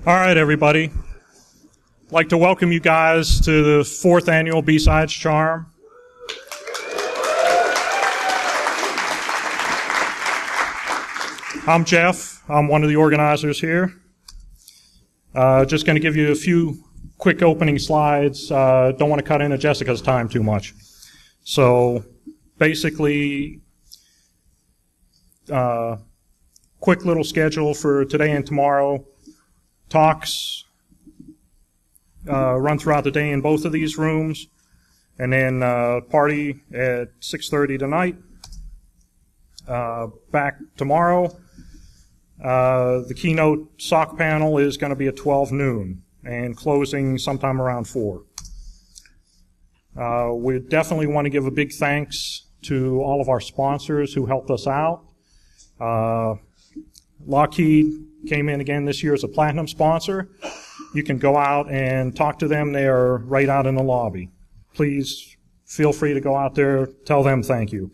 All right, everybody. I'd like to welcome you guys to the 4th annual BSidesCharm. I'm Jeff. I'm one of the organizers here. Just going to give you a few quick opening slides. Don't want to cut into Jessica's time too much. So basically, quick little schedule for today and tomorrow. Talks run throughout the day in both of these rooms, and then party at 6:30 tonight. Back tomorrow. The Keynote SOC panel is going to be at 12 noon and closing sometime around 4. We definitely want to give a big thanks to all of our sponsors who helped us out. Lockheed came in again this year as a platinum sponsor. You can go out and talk to them. They are right out in the lobby. Please feel free to go out there, tell them thank you.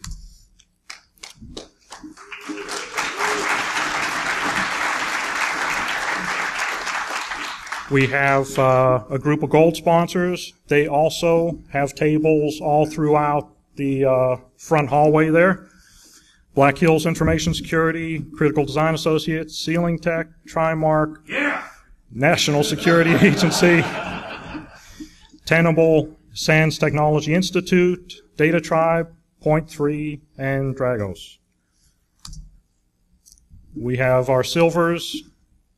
We have a group of gold sponsors. They also have tables all throughout the front hallway there. Black Hills Information Security, Critical Design Associates, Sealing Tech, Trimark, National Security Agency, Tenable, Sands Technology Institute, Data Tribe, Point3, and Dragos. We have our silvers,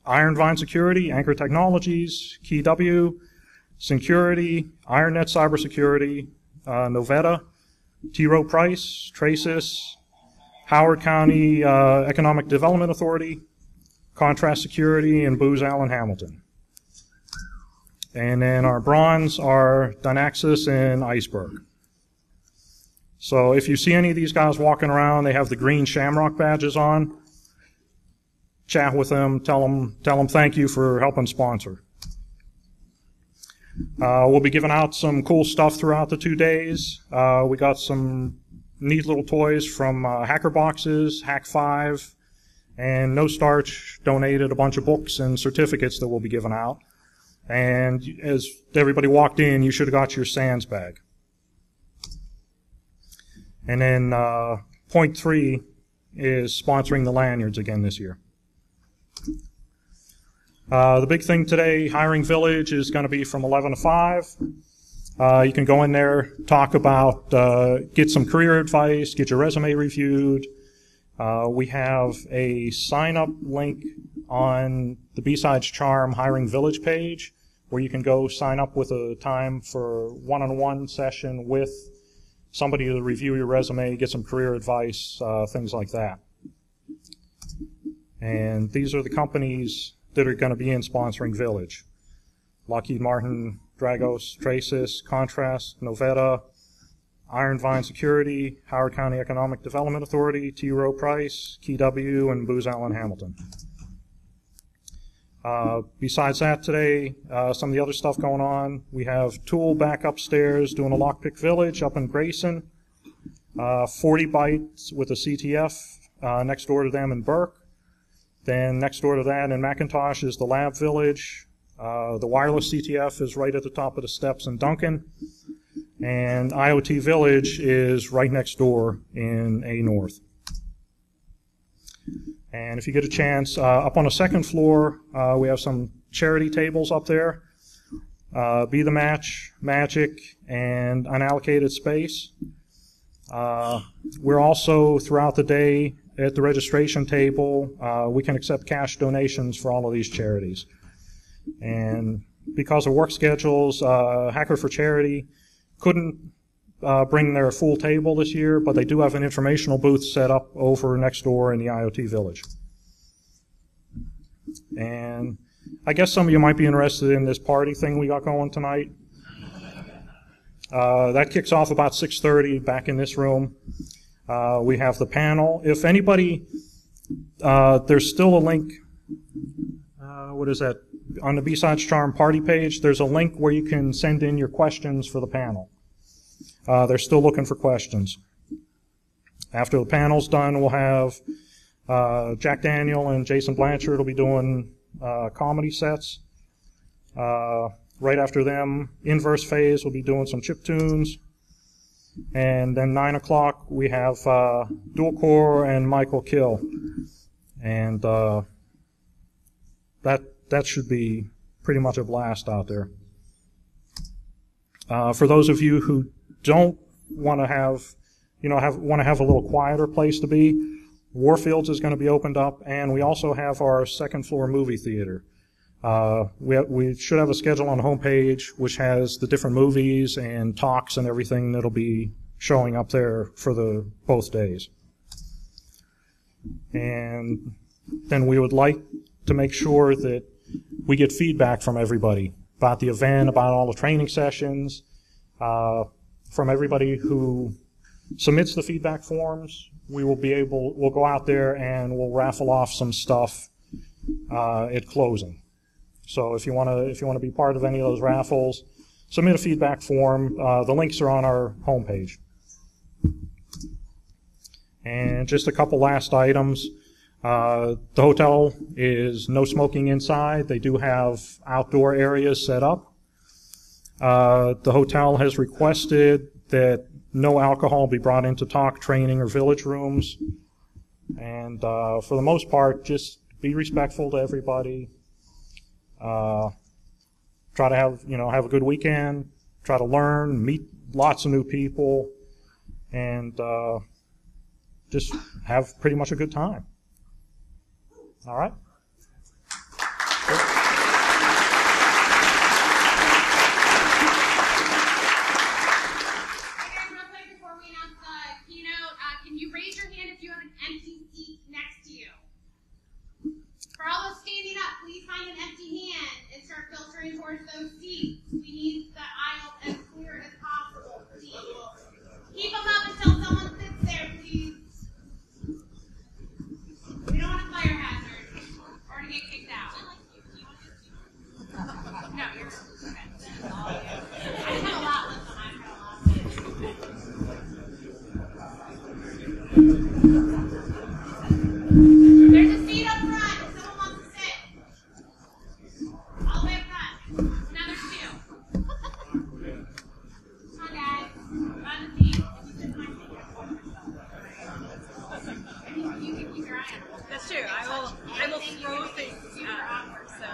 Iron Vine Security, Anchor Technologies, KeyW, Security, IronNet Cybersecurity, Novetta, T. Rowe Price, Tracis, Howard County Economic Development Authority, Contrast Security, and Booz Allen Hamilton. And then our bronze are Dynaxis and Iceberg. So if you see any of these guys walking around, they have the green Shamrock badges on. Chat with them, tell them thank you for helping sponsor. We'll be giving out some cool stuff throughout the 2 days. We got some neat little toys from Hacker Boxes, Hack5, and No Starch donated a bunch of books and certificates that we'll be giving out. And as everybody walked in, you should have got your Sands bag. And then Point3 is sponsoring the lanyards again this year. The big thing today, Hiring Village, is going to be from 11 to 5. You can go in there, talk about, get some career advice, get your resume reviewed. We have a sign-up link on the BSidesCharm Hiring Village page where you can go sign up with a time for one-on-one session with somebody to review your resume, get some career advice, things like that. And these are the companies that are going to be in sponsoring Village. Lockheed Martin, Dragos, Tracis, Contrast, Novetta, Iron Vine Security, Howard County Economic Development Authority, T. Rowe Price, KeyW, and Booz Allen Hamilton. Besides that today, some of the other stuff going on, we have Tool back upstairs doing a lockpick village up in Grayson, 40 bytes with a CTF next door to them in Burke. Then next door to that in McIntosh is the Lab Village. The wireless CTF is right at the top of the steps in Duncan. And IoT Village is right next door in A North. And if you get a chance, up on the second floor, we have some charity tables up there. Be the Match, Magic, and Unallocated Space. We're also, throughout the day, at the registration table, we can accept cash donations for all of these charities. And because of work schedules, Hacker for Charity couldn't bring their full table this year, but they do have an informational booth set up over next door in the IoT Village. And I guess some of you might be interested in this party thing we got going tonight. That kicks off about 6:30 back in this room. We have the panel. If anybody, there's still a link, what is that? On the BSidesCharm party page, there's a link where you can send in your questions for the panel. They're still looking for questions. After the panel's done, we'll have Jack Daniel and Jason Blanchard will be doing comedy sets. Right after them, inverse phase will be doing some chip tunes. And then 9 o'clock, we have dual core and Michael Kill. And that should be pretty much a blast out there. For those of you who don't want to have a little quieter place to be, Warfields is going to be opened up, and we also have our second floor movie theater. We should have a schedule on the homepage which has the different movies and talks and everything that'll be showing up there for both days. And then we would like to make sure that we get feedback from everybody about the event, about all the training sessions, from everybody who submits the feedback forms. We'll go out there and we'll raffle off some stuff at closing. So if you want to be part of any of those raffles, submit a feedback form. The links are on our homepage. And just a couple last items. The hotel is no smoking inside. They do have outdoor areas set up. The hotel has requested that no alcohol be brought into talk, training, or village rooms. And for the most part, just be respectful to everybody. Try to have a good weekend. Try to learn, meet lots of new people, and just have pretty much a good time. All right? Real quick before we announce the keynote, can you raise your hand if you have an empty seat next to you? For all those standing up, please find an empty hand and start filtering towards those seats. We need the aisle as clear as possible, please. Keep them up until someone sits there, please. We don't want a fire hazard or to get kicked out. No, you're okay. I have a lot left on my There's a seat up front if someone wants to sit. All the way up front. Now there's two. Come on, guys. Find the seat. You can keep your eye on it. That's true. I will throw things out. So.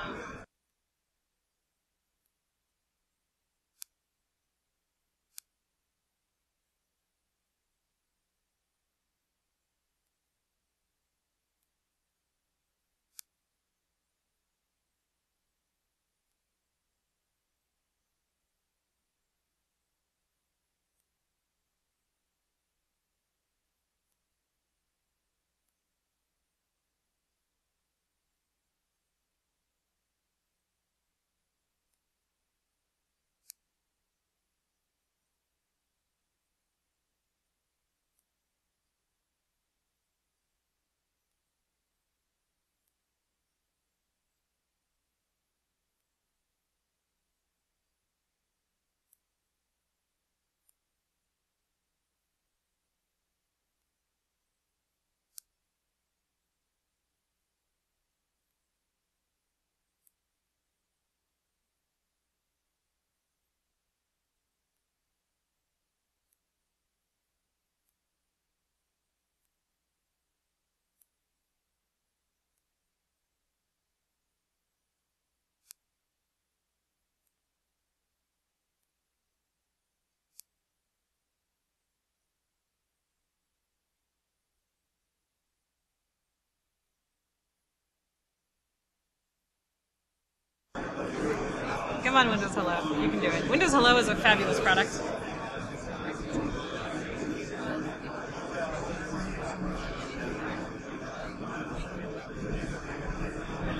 Come on, Windows Hello. You can do it. Windows Hello is a fabulous product.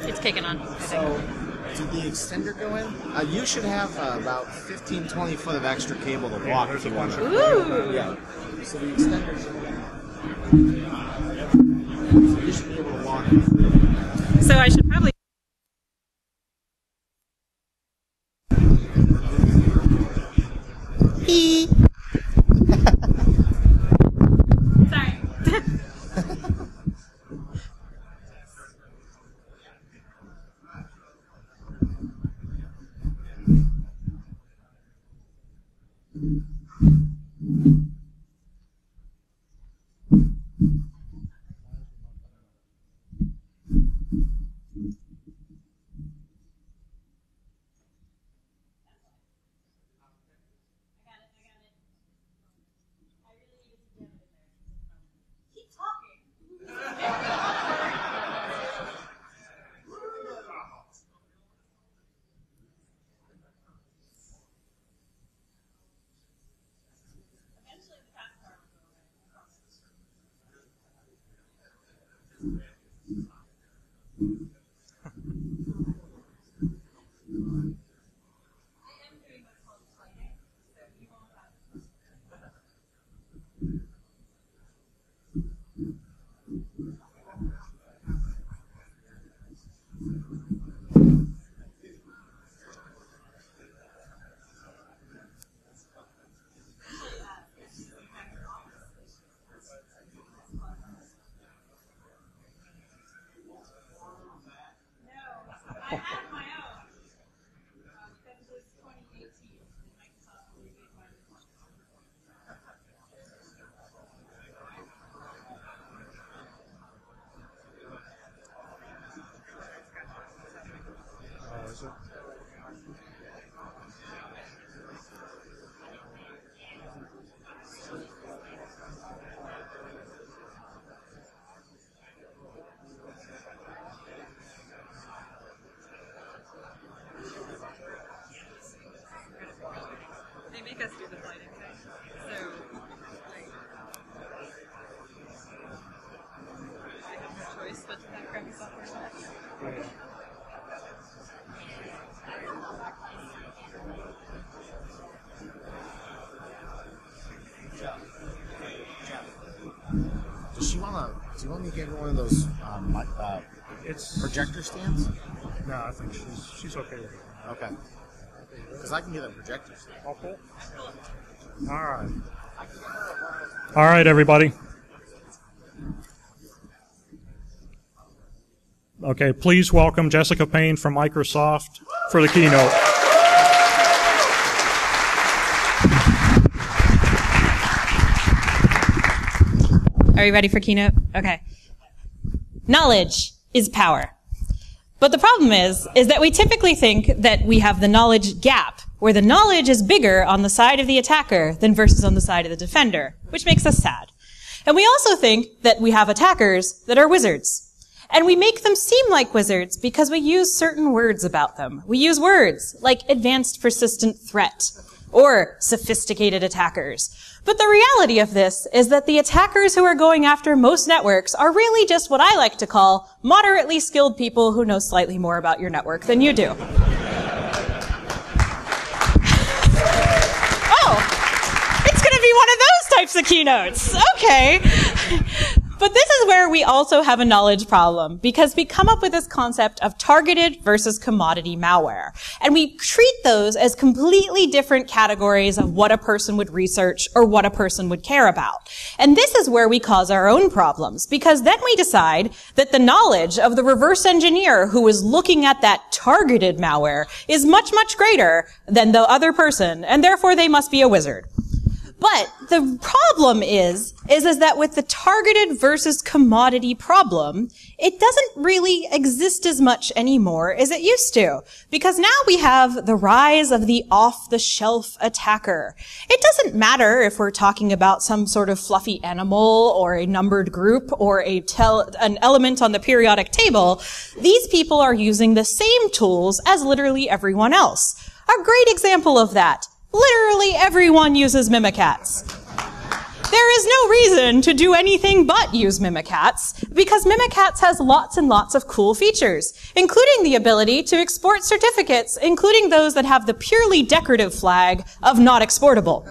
It's kicking on. So, did the extender go in? You should have about 15, 20 foot of extra cable to walk. There's a bunch of Ooh! Yeah. So the extender should so you should be able to walk. So I should probably... Sorry. I have my own. Because it was 2018. And Microsoft really gave mine to me. Is it? They make us do the lighting thing. So, like, I have no choice but to have crappy software. Does she wanna? Do you want me to get her one of those It's projector stands? no, I think she's okay with it. Okay. Because I can get a projector stand. Oh, cool. All right, everybody. Okay, please welcome Jessica Payne from Microsoft for the keynote. Are you ready for keynote? Okay. Knowledge is power. But the problem is that we typically think that we have the knowledge gap, where the knowledge is bigger on the side of the attacker than versus on the side of the defender, which makes us sad. And we also think that we have attackers that are wizards. And we make them seem like wizards because we use certain words about them. We use words like advanced persistent threat or sophisticated attackers. But the reality of this is that the attackers who are going after most networks are really just what I like to call moderately skilled people who know slightly more about your network than you do. Oh, it's going to be one of those types of keynotes. Okay. But this is where we also have a knowledge problem, because we come up with this concept of targeted versus commodity malware. And we treat those as completely different categories of what a person would research or what a person would care about. And this is where we cause our own problems, because then we decide that the knowledge of the reverse engineer who is looking at that targeted malware is much, much greater than the other person, and therefore they must be a wizard. But the problem is that with the targeted versus commodity problem, it doesn't really exist as much anymore as it used to. Because now we have the rise of the off-the-shelf attacker. It doesn't matter if we're talking about some sort of fluffy animal or a numbered group or an element on the periodic table. These people are using the same tools as literally everyone else. A great example of that. Literally everyone uses Mimikatz. There is no reason to do anything but use Mimikatz, because Mimikatz has lots and lots of cool features, including the ability to export certificates, including those that have the purely decorative flag of not exportable.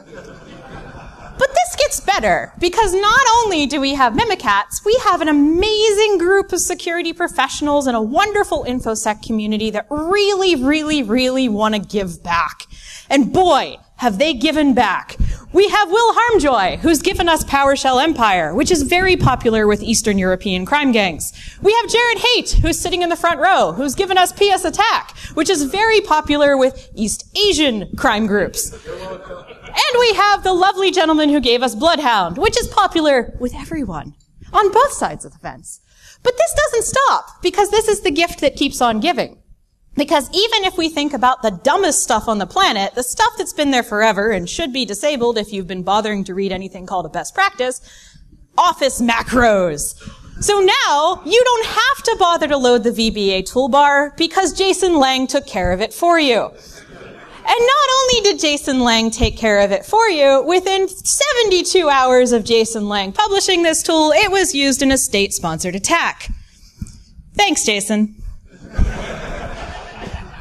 But this gets better, because not only do we have Mimikatz, we have an amazing group of security professionals and a wonderful InfoSec community that really, really, really want to give back. And boy, have they given back. We have Will Harmjoy, who's given us PowerShell Empire, which is very popular with Eastern European crime gangs. We have Jared Haight, who's sitting in the front row, who's given us PS Attack, which is very popular with East Asian crime groups. And we have the lovely gentleman who gave us Bloodhound, which is popular with everyone on both sides of the fence. But this doesn't stop, because this is the gift that keeps on giving. Because even if we think about the dumbest stuff on the planet, the stuff that's been there forever and should be disabled if you've been bothering to read anything called a best practice, Office macros. So now, you don't have to bother to load the VBA toolbar because Jason Lang took care of it for you. And not only did Jason Lang take care of it for you, within 72 hours of Jason Lang publishing this tool, it was used in a state-sponsored attack. Thanks, Jason.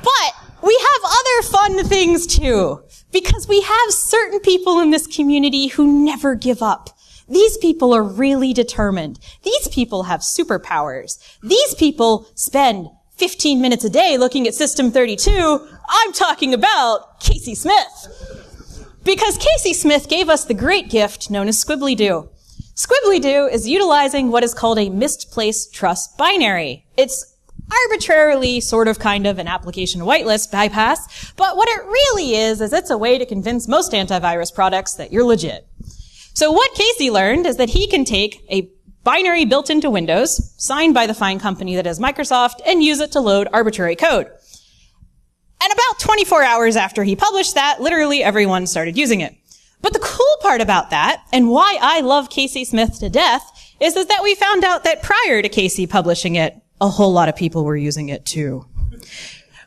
But we have other fun things too, because we have certain people in this community who never give up. These people are really determined. These people have superpowers. These people spend 15 minutes a day looking at System 32. I'm talking about Casey Smith. Because Casey Smith gave us the great gift known as Squibbly-Doo. Squibbly-Doo is utilizing what is called a misplaced trust binary. It's arbitrarily sort of kind of an application whitelist bypass, but what it really is it's a way to convince most antivirus products that you're legit. So what Casey learned is that he can take a binary built into Windows, signed by the fine company that is Microsoft, and use it to load arbitrary code. And about 24 hours after he published that, literally everyone started using it. But the cool part about that, and why I love Casey Smith to death, is that we found out that prior to Casey publishing it, a whole lot of people were using it too.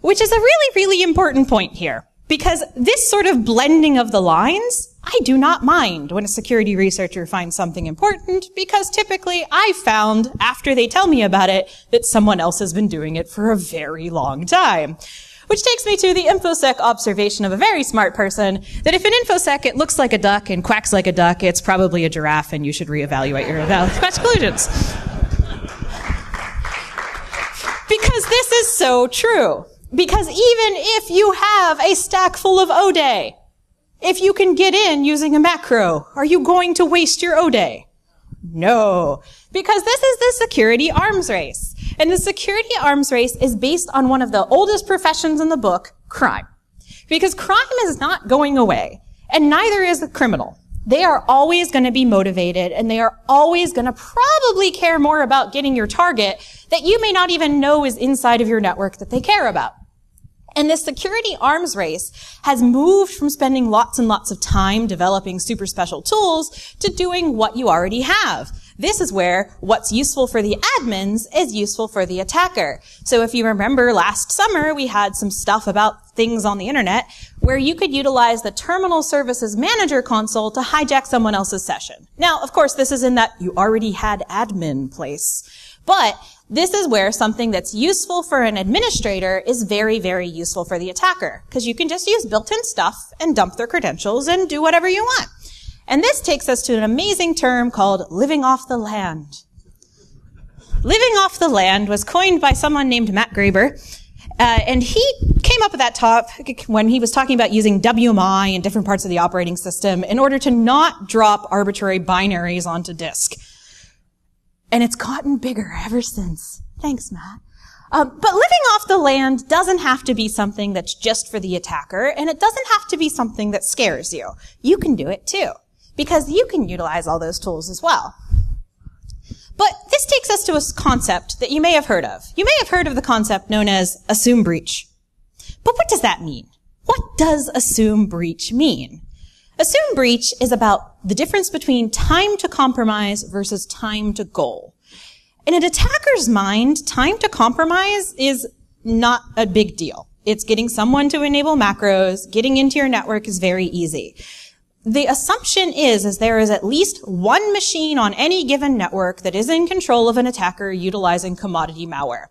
Which is a really, really important point here. Because this sort of blending of the lines, I do not mind when a security researcher finds something important, because typically I've found, after they tell me about it, that someone else has been doing it for a very long time. Which takes me to the InfoSec observation of a very smart person, that if an InfoSec, it looks like a duck and quacks like a duck, it's probably a giraffe and you should reevaluate your conclusions. Because this is so true. Because even if you have a stack full of O-Day, if you can get in using a macro, are you going to waste your O-Day? No. Because this is the security arms race. And the security arms race is based on one of the oldest professions in the book, crime. Because crime is not going away, and neither is the criminal. They are always going to be motivated, and they are always going to probably care more about getting your target that you may not even know is inside of your network that they care about. And this security arms race has moved from spending lots and lots of time developing super special tools to doing what you already have. This is where what's useful for the admins is useful for the attacker. So if you remember last summer, we had some stuff about things on the internet where you could utilize the Terminal Services Manager console to hijack someone else's session. Now, of course, this is in that you already had admin place. But this is where something that's useful for an administrator is very, very useful for the attacker, because you can just use built-in stuff and dump their credentials and do whatever you want. And this takes us to an amazing term called living off the land. Living off the land was coined by someone named Matt Graeber, and he came up with that topic when he was talking about using WMI in different parts of the operating system in order to not drop arbitrary binaries onto disk. And it's gotten bigger ever since. Thanks, Matt. But living off the land doesn't have to be something that's just for the attacker, and it doesn't have to be something that scares you. You can do it too, because you can utilize all those tools as well. But this takes us to a concept that you may have heard of. You may have heard of the concept known as assume breach. But what does that mean? What does assume breach mean? Assume breach is about the difference between time to compromise versus time to goal. In an attacker's mind, time to compromise is not a big deal. It's getting someone to enable macros. Getting into your network is very easy. The assumption is there is at least one machine on any given network that is in control of an attacker utilizing commodity malware.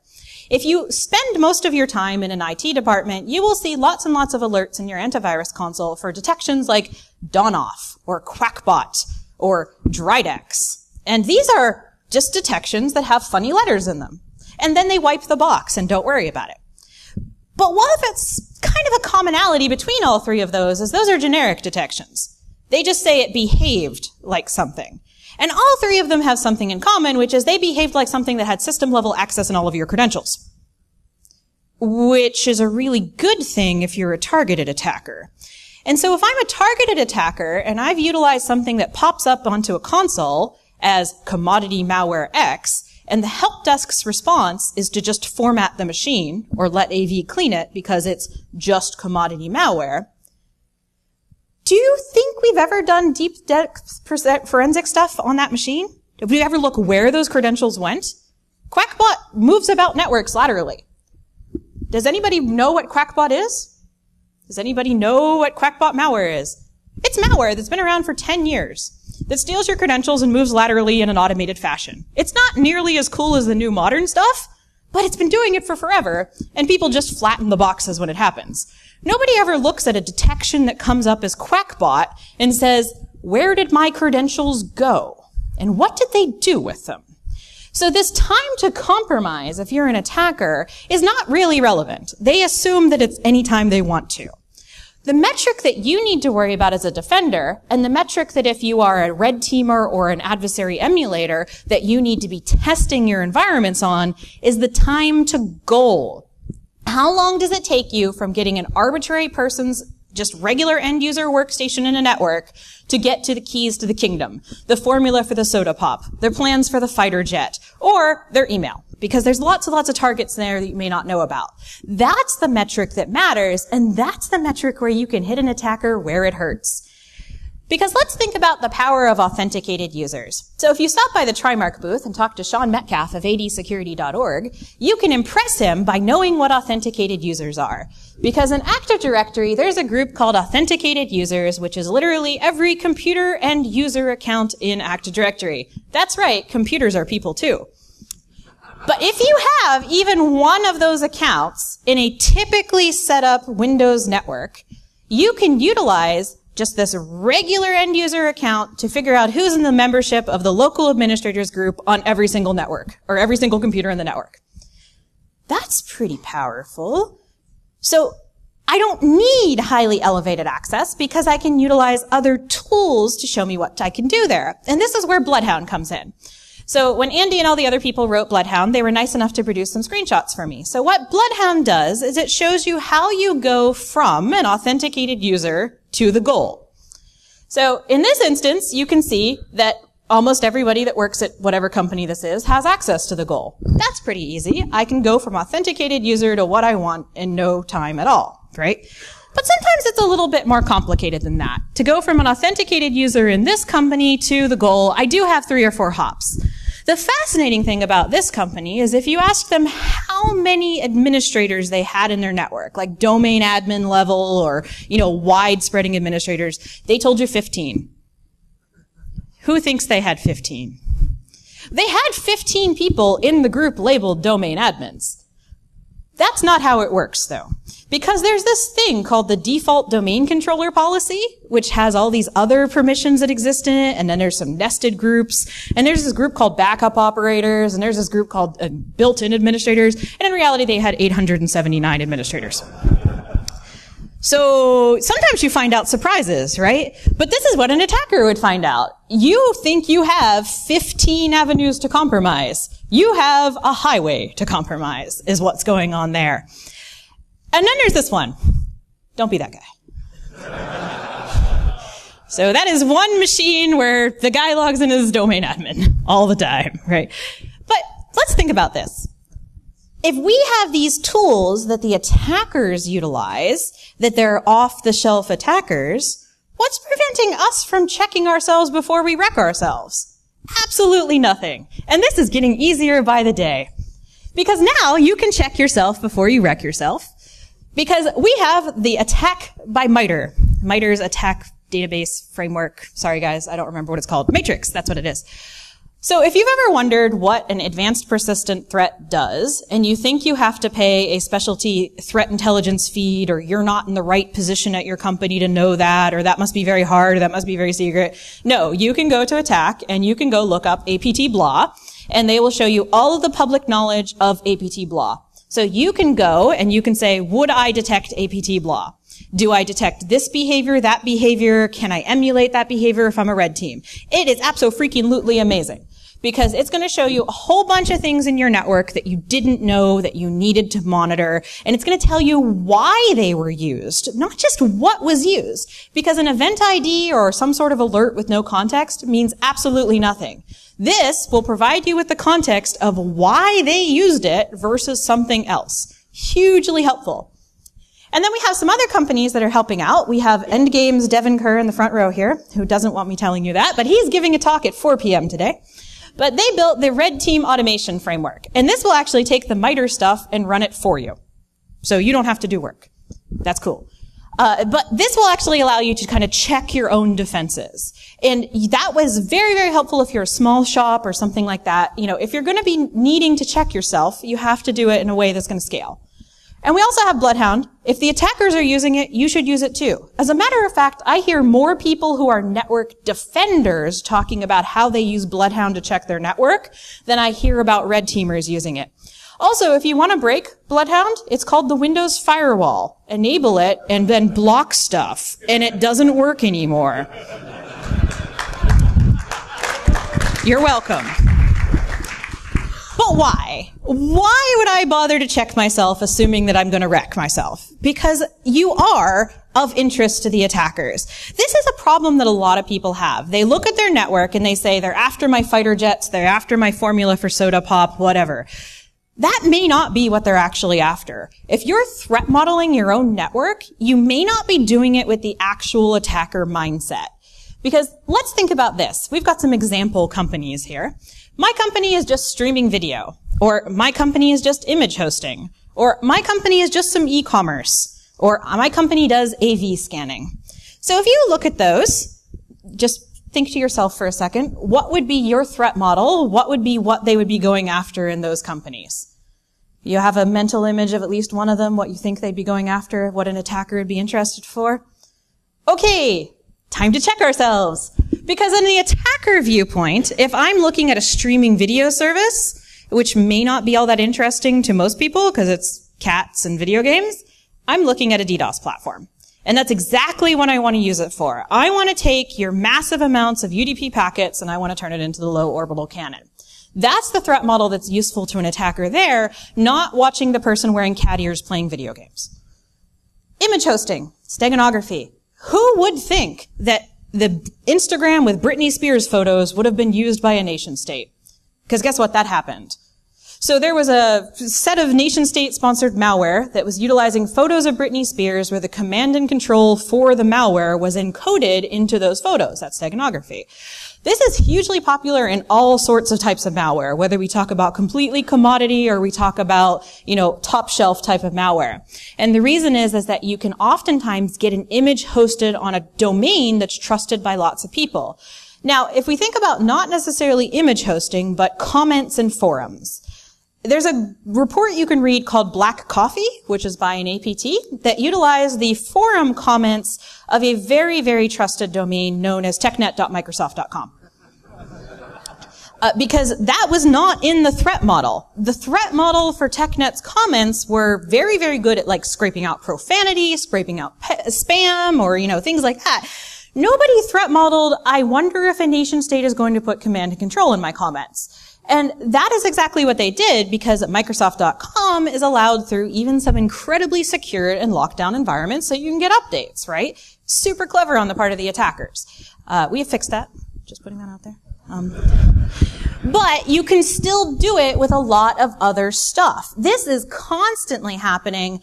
If you spend most of your time in an IT department, you will see lots and lots of alerts in your antivirus console for detections like DonOff or Quackbot or Dridex. And these are just detections that have funny letters in them. And then they wipe the box and don't worry about it. But one of it's kind of a commonality between all three of those is those are generic detections. They just say it behaved like something. And all three of them have something in common, which is they behaved like something that had system-level access in all of your credentials. Which is a really good thing if you're a targeted attacker. And so if I'm a targeted attacker and I've utilized something that pops up onto a console as commodity malware X, and the help desk's response is to just format the machine or let AV clean it because it's just commodity malware, do you think we've ever done deep depth forensic stuff on that machine? Did we ever look where those credentials went? Quackbot moves about networks laterally. Does anybody know what Quackbot is? Does anybody know what Quackbot malware is? It's malware that's been around for 10 years that steals your credentials and moves laterally in an automated fashion. It's not nearly as cool as the new modern stuff, but it's been doing it for forever, and people just flatten the boxes when it happens. Nobody ever looks at a detection that comes up as Quackbot and says, where did my credentials go? And what did they do with them? So this time to compromise, if you're an attacker, is not really relevant. They assume that it's any time they want to. The metric that you need to worry about as a defender, and the metric that if you are a red teamer or an adversary emulator that you need to be testing your environments on, is the time to goal. How long does it take you from getting an arbitrary person's just regular end user workstation in a network to get to the keys to the kingdom, the formula for the soda pop, their plans for the fighter jet, or their email? Because there's lots and lots of targets there that you may not know about. That's the metric that matters, and that's the metric where you can hit an attacker where it hurts. Because let's think about the power of authenticated users. So if you stop by the Trimark booth and talk to Sean Metcalf of adsecurity.org, you can impress him by knowing what authenticated users are. Because in Active Directory, there's a group called authenticated users, which is literally every computer and user account in Active Directory. That's right, computers are people too. But if you have even one of those accounts in a typically set up Windows network, you can utilize just this regular end user account to figure out who's in the membership of the local administrators group on every single network, or every single computer in the network. That's pretty powerful. So I don't need highly elevated access because I can utilize other tools to show me what I can do there. And this is where Bloodhound comes in. So when Andy and all the other people wrote Bloodhound, they were nice enough to produce some screenshots for me. So what Bloodhound does is it shows you how you go from an authenticated user to the goal. So in this instance, you can see that almost everybody that works at whatever company this is has access to the goal. That's pretty easy. I can go from authenticated user to what I want in no time at all, right? But sometimes it's a little bit more complicated than that. To go from an authenticated user in this company to the goal, I do have 3 or 4 hops. The fascinating thing about this company is if you ask them how many administrators they had in their network, like domain admin level or, wide-spreading administrators, they told you 15. Who thinks they had 15? They had 15 people in the group labeled domain admins. That's not how it works, though. Because there's this thing called the default domain controller policy, which has all these other permissions that exist in it, and then there's some nested groups, and there's this group called backup operators, and there's this group called built-in administrators, and in reality they had 879 administrators. So sometimes you find out surprises, right? But this is what an attacker would find out. You think you have 15 avenues to compromise. You have a highway to compromise, is what's going on there. And then there's this one. Don't be that guy. So that is one machine where the guy logs in as domain admin all the time, right? But let's think about this. If we have these tools that the attackers utilize, that they're off-the-shelf attackers, what's preventing us from checking ourselves before we wreck ourselves? Absolutely nothing. And this is getting easier by the day. Because now you can check yourself before you wreck yourself. Because we have the attack by MITRE. MITRE's attack database framework. Sorry guys, I don't remember what it's called. Matrix, that's what it is. So if you've ever wondered what an advanced persistent threat does, and you think you have to pay a specialty threat intelligence feed, or you're not in the right position at your company to know that, or that must be very hard, or that must be very secret. No, you can go to attack, and you can go look up APT BLA, and they will show you all of the public knowledge of APT BLA. So you can go and you can say, would I detect APT BLA? Do I detect this behavior, that behavior? Can I emulate that behavior if I'm a red team? It is abso-freaking-lutely amazing because it's going to show you a whole bunch of things in your network that you didn't know that you needed to monitor, and it's going to tell you why they were used, not just what was used, because an event ID or some sort of alert with no context means absolutely nothing. This will provide you with the context of why they used it versus something else. Hugely helpful. And then we have some other companies that are helping out. We have Endgame's Devin Kerr in the front row here, who doesn't want me telling you that, but he's giving a talk at 4 p.m. today. But they built the Red Team Automation Framework. And this will actually take the MITRE stuff and run it for you. So you don't have to do work. That's cool. But this will actually allow you to kind of check your own defenses. And that was very, very helpful if you're a small shop or something like that. If you're going to be needing to check yourself, you have to do it in a way that's going to scale. And we also have Bloodhound. If the attackers are using it, you should use it too. As a matter of fact, I hear more people who are network defenders talking about how they use Bloodhound to check their network than I hear about red teamers using it. Also, if you want to break Bloodhound, it's called the Windows Firewall. Enable it and then block stuff, and it doesn't work anymore. You're welcome. But why? Why would I bother to check myself assuming that I'm going to wreck myself? Because you are of interest to the attackers. This is a problem that a lot of people have. They look at their network and they say, they're after my fighter jets, they're after my formula for soda pop, whatever. That may not be what they're actually after. If you're threat modeling your own network, you may not be doing it with the actual attacker mindset. Because let's think about this. We've got some example companies here. My company is just streaming video, or my company is just image hosting, or my company is just some e-commerce, or my company does AV scanning. So if you look at those, just think to yourself for a second, what would be your threat model? What would be what they would be going after in those companies? You have a mental image of at least one of them, what you think they'd be going after, what an attacker would be interested for? Okay, time to check ourselves. Because in the attacker viewpoint, if I'm looking at a streaming video service, which may not be all that interesting to most people because it's cats and video games, I'm looking at a DDoS platform. And that's exactly what I want to use it for. I want to take your massive amounts of UDP packets and I want to turn it into the low orbital cannon. That's the threat model that's useful to an attacker there, not watching the person wearing cat ears playing video games. Image hosting, steganography. Who would think that the Instagram with Britney Spears photos would have been used by a nation state? Because guess what? That happened. So there was a set of nation state sponsored malware that was utilizing photos of Britney Spears where the command and control for the malware was encoded into those photos. That's steganography. This is hugely popular in all sorts of types of malware, whether we talk about completely commodity or we talk about, top shelf type of malware. And the reason is that you can oftentimes get an image hosted on a domain that's trusted by lots of people. Now, if we think about not necessarily image hosting, but comments and forums, there's a report you can read called Black Coffee, which is by an APT, that utilized the forum comments of a very, very trusted domain known as technet.microsoft.com. Because that was not in the threat model. The threat model for TechNet's comments were very, very good at scraping out profanity, scraping out spam, or, things like that. Nobody threat modeled, I wonder if a nation state is going to put command and control in my comments. And that is exactly what they did because Microsoft.com is allowed through even some incredibly secured and locked down environments so you can get updates, right? Super clever on the part of the attackers. We have fixed that. Just putting that out there. But you can still do it with a lot of other stuff. This is constantly happening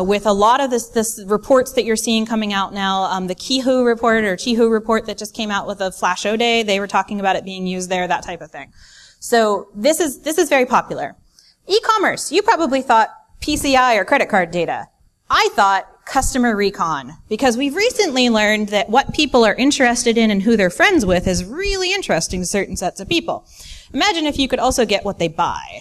with a lot of this reports that you're seeing coming out now. The Chihu report that just came out with a Flash O Day. They were talking about it being used there, that type of thing. So this is very popular. E-commerce, you probably thought PCI or credit card data. I thought customer recon, because we've recently learned that what people are interested in and who they're friends with is really interesting to certain sets of people. Imagine if you could also get what they buy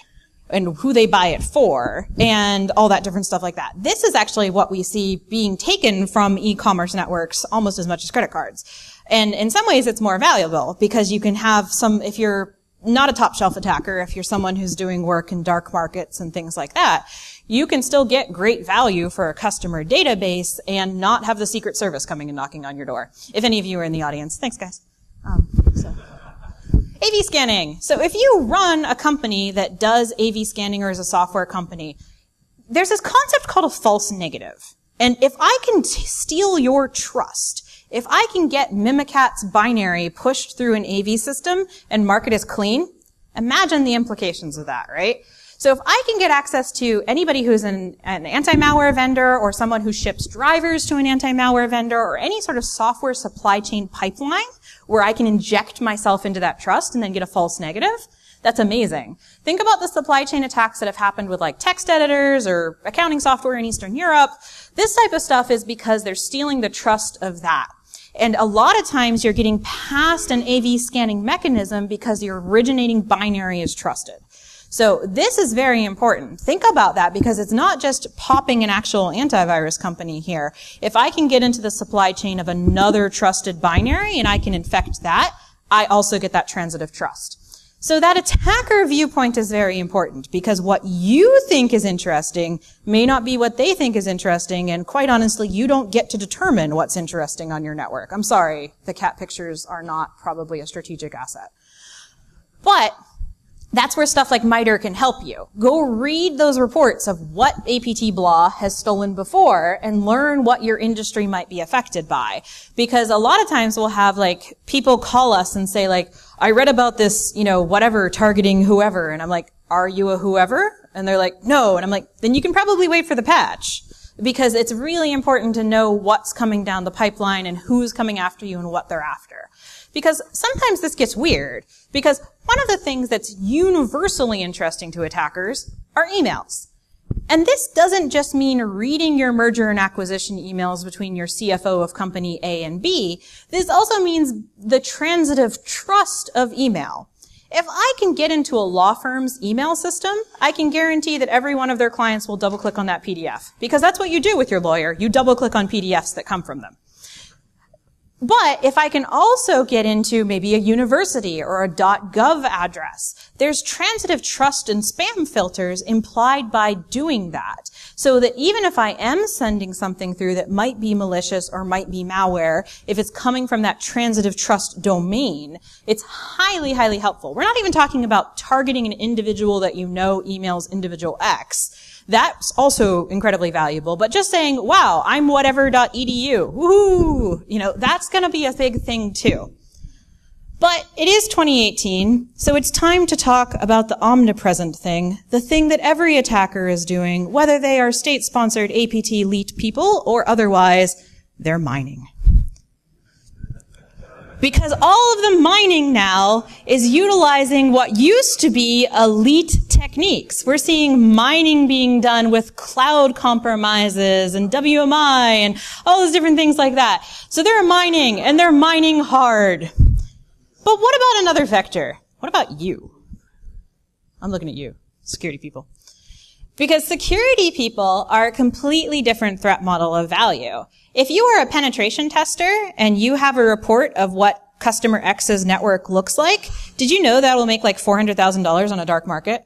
and who they buy it for and all that different stuff like that. This is actually what we see being taken from e-commerce networks almost as much as credit cards. And in some ways it's more valuable because you can have if you're not a top shelf attacker, if you're someone who's doing work in dark markets and things like that, you can still get great value for a customer database and not have the Secret Service coming and knocking on your door. If any of you are in the audience. Thanks, guys. AV scanning. So if you run a company that does AV scanning or is a software company, there's this concept called a false negative. And if I can steal your trust, if I can get Mimikat's binary pushed through an AV system and mark it as clean, imagine the implications of that, right? So if I can get access to anybody who's an anti-malware vendor or someone who ships drivers to an anti-malware vendor or any sort of software supply chain pipeline where I can inject myself into that trust and then get a false negative, that's amazing. Think about the supply chain attacks that have happened with text editors or accounting software in Eastern Europe. This type of stuff is because they're stealing the trust of that. And a lot of times you're getting past an AV scanning mechanism because your originating binary is trusted. So this is very important. Think about that because it's not just popping an actual antivirus company here. If I can get into the supply chain of another trusted binary and I can infect that, I also get that transitive trust. So that attacker viewpoint is very important because what you think is interesting may not be what they think is interesting, and quite honestly, you don't get to determine what's interesting on your network. I'm sorry, the cat pictures are not probably a strategic asset. But that's where stuff like MITRE can help you. Go read those reports of what APT blah has stolen before and learn what your industry might be affected by. Because a lot of times we'll have like people call us and say like, I read about this, whatever, targeting whoever. And I'm like, are you a whoever? And they're like, no. And I'm like, then you can probably wait for the patch. Because it's really important to know what's coming down the pipeline and who's coming after you and what they're after. Because sometimes this gets weird. Because one of the things that's universally interesting to attackers are emails. And this doesn't just mean reading your merger and acquisition emails between your CFO of company A and B. This also means the transitive trust of email. If I can get into a law firm's email system, I can guarantee that every one of their clients will double-click on that PDF. Because that's what you do with your lawyer. You double-click on PDFs that come from them. But if I can also get into maybe a university or a .gov address, there's transitive trust and spam filters implied by doing that. So that even if I am sending something through that might be malicious or might be malware, if it's coming from that transitive trust domain, it's highly, highly helpful. We're not even talking about targeting an individual that emails individual X. That's also incredibly valuable, but just saying, wow, I'm whatever.edu, woohoo, that's gonna be a big thing too. But it is 2018, so it's time to talk about the omnipresent thing, the thing that every attacker is doing, whether they are state-sponsored APT elite people or otherwise, they're mining. Because all of the mining now is utilizing what used to be elite techniques. We're seeing mining being done with cloud compromises and WMI and all those different things like that. So they're mining, and they're mining hard. But what about another vector? What about you? I'm looking at you, security people. Because security people are a completely different threat model of value. If you are a penetration tester and you have a report of what customer X's network looks like, did you know that will make like $400,000 on a dark market?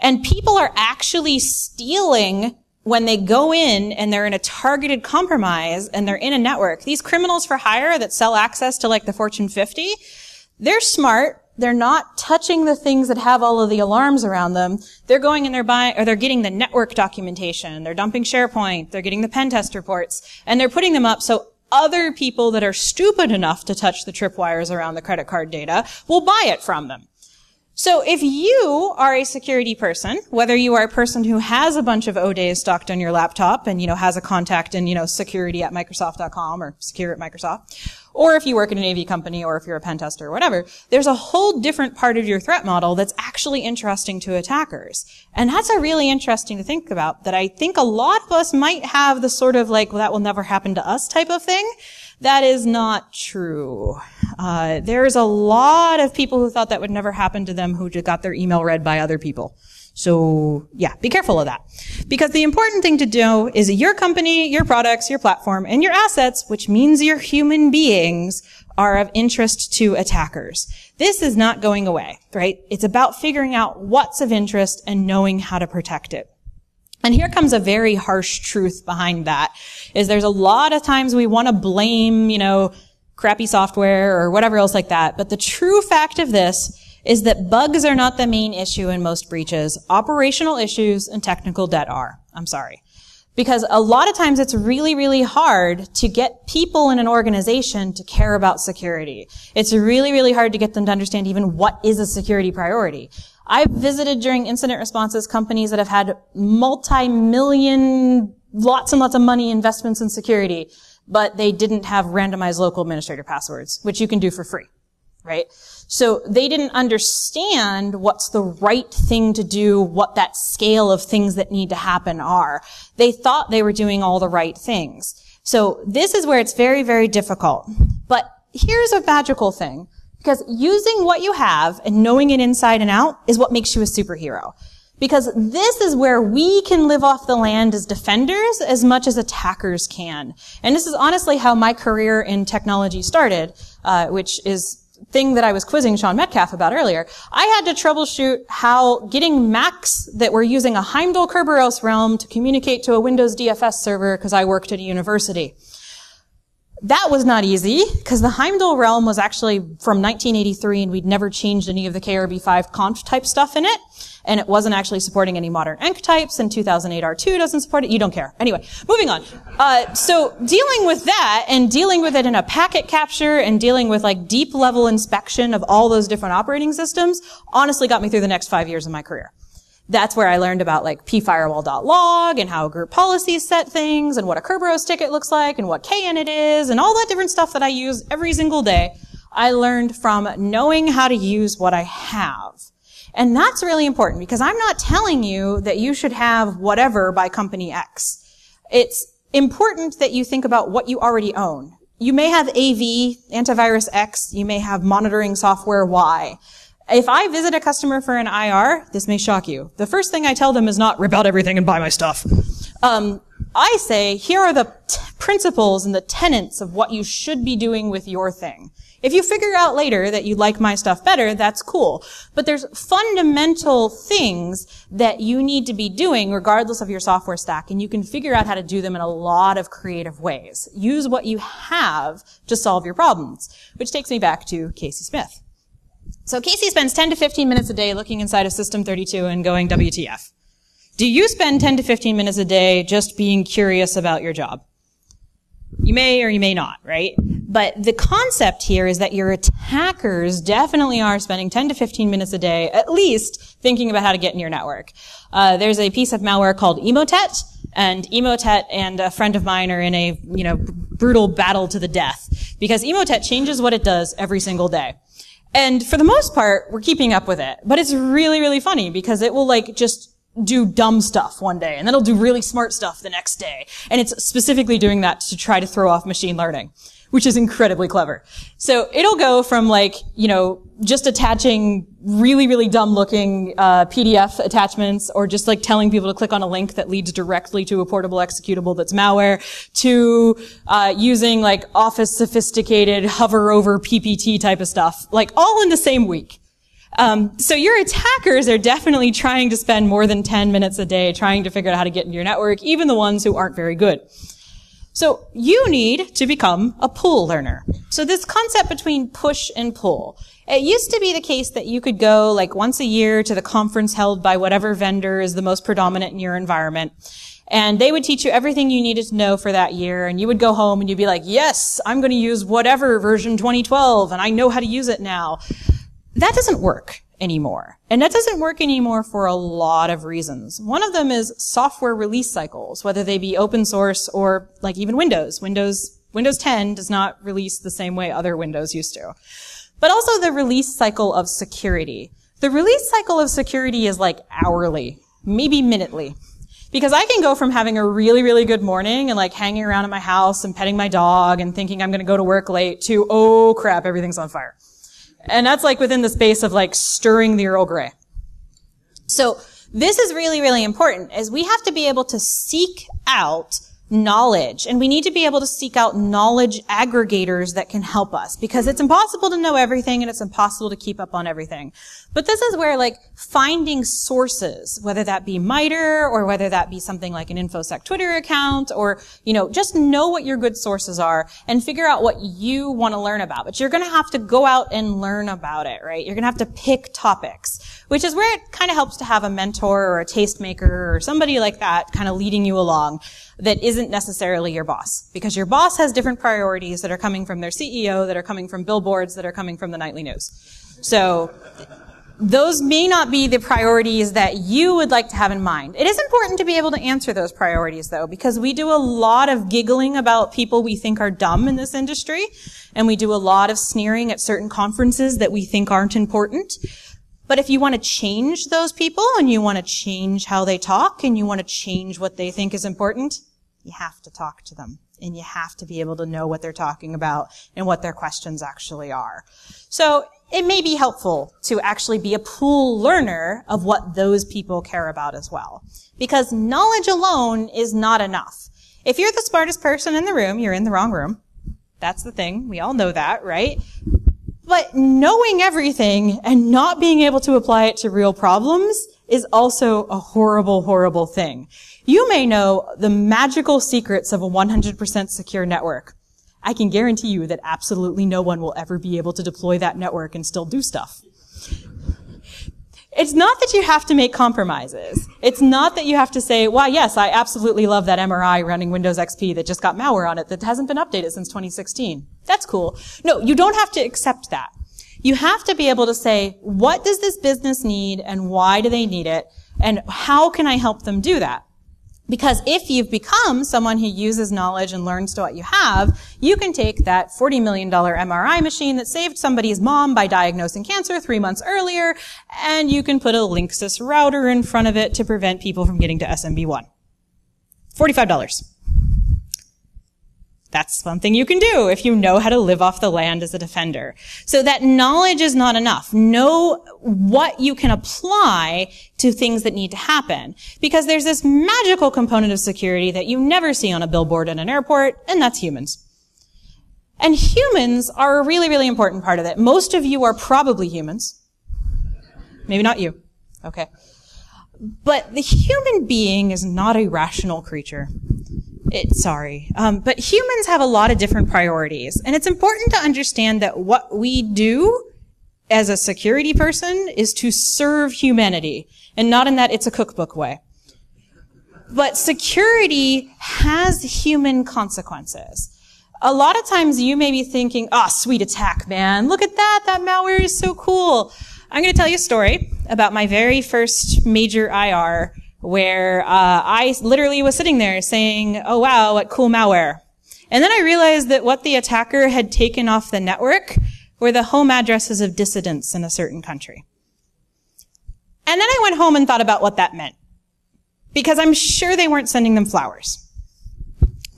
And people are actually stealing when they go in and they're in a targeted compromise and they're in a network. These criminals for hire that sell access to like the Fortune 50, they're smart. They're not touching the things that have all of the alarms around them. They're going and they're getting the network documentation. They're dumping SharePoint. They're getting the pen test reports, and they're putting them up so other people that are stupid enough to touch the tripwires around the credit card data will buy it from them. So if you are a security person, whether you are a person who has a bunch of O-days stocked on your laptop and, has a contact in, security@Microsoft.com or secure@Microsoft, or if you work in an AV company or if you're a pen tester or whatever, there's a whole different part of your threat model that's actually interesting to attackers. And that's a really interesting to think about, that I think a lot of us might have the sort of like, well, that will never happen to us type of thing. That is not true. There's a lot of people who thought that would never happen to them who got their email read by other people. So, yeah, be careful of that. Because the important thing to do is your company, your products, your platform, and your assets, which means your human beings, are of interest to attackers. This is not going away, right? It's about figuring out what's of interest and knowing how to protect it. And here comes a very harsh truth behind that, is there's a lot of times we want to blame, crappy software or whatever else like that. But the true fact of this is that bugs are not the main issue in most breaches. Operational issues and technical debt are. I'm sorry. Because a lot of times it's really, really hard to get people in an organization to care about security. It's really, really hard to get them to understand even what is a security priority. I've visited during incident responses companies that have had multi-million, lots and lots of money investments in security, but they didn't have randomized local administrator passwords, which you can do for free, right? So they didn't understand what's the right thing to do, what that scale of things that need to happen are. They thought they were doing all the right things. So this is where it's very, very difficult. But here's a magical thing. Because using what you have and knowing it inside and out is what makes you a superhero. Because this is where we can live off the land as defenders as much as attackers can. And this is honestly how my career in technology started, which is thing that I was quizzing Sean Metcalf about earlier, I had to troubleshoot how getting Macs that were using a Heimdall-Kerberos realm to communicate to a Windows DFS server because I worked at a university. That was not easy, because the Heimdall realm was actually from 1983, and we'd never changed any of the KRB5 conf type stuff in it, and it wasn't actually supporting any modern enc types, and 2008 R2 doesn't support it. You don't care. Anyway, moving on. So dealing with that, and dealing with it in a packet capture, and dealing with like deep level inspection of all those different operating systems, honestly got me through the next 5 years of my career. That's where I learned about like pfirewall.log and how group policies set things and what a Kerberos ticket looks like and what KInit is and all that different stuff that I use every single day. I learned from knowing how to use what I have. And that's really important because I'm not telling you that you should have whatever by company X. It's important that you think about what you already own. You may have AV, antivirus X, you may have monitoring software Y. If I visit a customer for an IR, this may shock you. The first thing I tell them is not rip out everything and buy my stuff. I say, here are the principles and the tenets of what you should be doing with your thing. If you figure out later that you like my stuff better, that's cool. But there's fundamental things that you need to be doing regardless of your software stack, and you can figure out how to do them in a lot of creative ways. Use what you have to solve your problems, which takes me back to Casey Smith. So Casey spends 10 to 15 minutes a day looking inside of System 32 and going, WTF. Do you spend 10 to 15 minutes a day just being curious about your job? You may or you may not, right? But the concept here is that your attackers definitely are spending 10 to 15 minutes a day, at least, thinking about how to get in your network. There's a piece of malware called Emotet, and Emotet and a friend of mine are in a, brutal battle to the death, because Emotet changes what it does every single day. And for the most part, we're keeping up with it. But it's really, really funny because it will just do dumb stuff one day and then it'll do really smart stuff the next day. And it's specifically doing that to try to throw off machine learning, which is incredibly clever. So it'll go from just attaching really, really dumb looking PDF attachments, or just telling people to click on a link that leads directly to a portable executable that's malware, to using Office sophisticated hover over PPT type of stuff, all in the same week. So your attackers are definitely trying to spend more than 10 minutes a day trying to figure out how to get into your network, even the ones who aren't very good. So you need to become a pull learner. So this concept between push and pull. It used to be the case that you could go once a year to the conference held by whatever vendor is the most predominant in your environment. And they would teach you everything you needed to know for that year. And you would go home and you'd be like, yes, I'm going to use whatever version 2012 and I know how to use it now. That doesn't work anymore. And that doesn't work anymore for a lot of reasons. One of them is software release cycles, whether they be open source or even Windows. Windows 10 does not release the same way other Windows used to. But also the release cycle of security. The release cycle of security is hourly, maybe minutely. Because I can go from having a really, really good morning and hanging around at my house and petting my dog and thinking I'm going to go to work late to, oh crap, everything's on fire. And that's within the space of stirring the Earl Grey. So this is really, really important, as we have to be able to seek out knowledge, and we need to be able to seek out knowledge aggregators that can help us, because it's impossible to know everything and it's impossible to keep up on everything. But this is where finding sources, whether that be MITRE or whether that be something like an InfoSec Twitter account, or just know what your good sources are and figure out what you want to learn about. But you're going to have to go out and learn about it, right? You're going to have to pick topics, which is where it kind of helps to have a mentor or a tastemaker or somebody like that kind of leading you along that isn't necessarily your boss, because your boss has different priorities that are coming from their CEO, that are coming from billboards, that are coming from the nightly news. So those may not be the priorities that you would like to have in mind. It is important to be able to answer those priorities, though, because we do a lot of giggling about people we think are dumb in this industry, and we do a lot of sneering at certain conferences that we think aren't important. But if you want to change those people, and you want to change how they talk, and you want to change what they think is important, you have to talk to them. And you have to be able to know what they're talking about and what their questions actually are. So it may be helpful to actually be a pool learner of what those people care about as well. Because knowledge alone is not enough. If you're the smartest person in the room, you're in the wrong room. That's the thing. We all know that, right? But knowing everything and not being able to apply it to real problems is also a horrible, horrible thing. You may know the magical secrets of a 100% secure network. I can guarantee you that absolutely no one will ever be able to deploy that network and still do stuff. It's not that you have to make compromises. It's not that you have to say, why, yes, I absolutely love that MRI running Windows XP that just got malware on it that hasn't been updated since 2016. That's cool. No, you don't have to accept that. You have to be able to say, what does this business need and why do they need it? And how can I help them do that? Because if you've become someone who uses knowledge and learns to what you have, you can take that $40 million MRI machine that saved somebody's mom by diagnosing cancer 3 months earlier, and you can put a Linksys router in front of it to prevent people from getting to SMB1. $45. That's something you can do if you know how to live off the land as a defender. So that knowledge is not enough. Know what you can apply to things that need to happen. Because there's this magical component of security that you never see on a billboard in an airport, and that's humans. And humans are a really, really important part of it. Most of you are probably humans. Maybe not you. Okay. But the human being is not a rational creature. But humans have a lot of different priorities. And it's important to understand that what we do as a security person is to serve humanity, and not in that it's a cookbook way. But security has human consequences. A lot of times you may be thinking, sweet attack, man. Look at that. That malware is so cool. I'm going to tell you a story about my very first major IR where I literally was sitting there saying, oh wow, what cool malware. And then I realized that what the attacker had taken off the network were the home addresses of dissidents in a certain country. And then I went home and thought about what that meant, because I'm sure they weren't sending them flowers.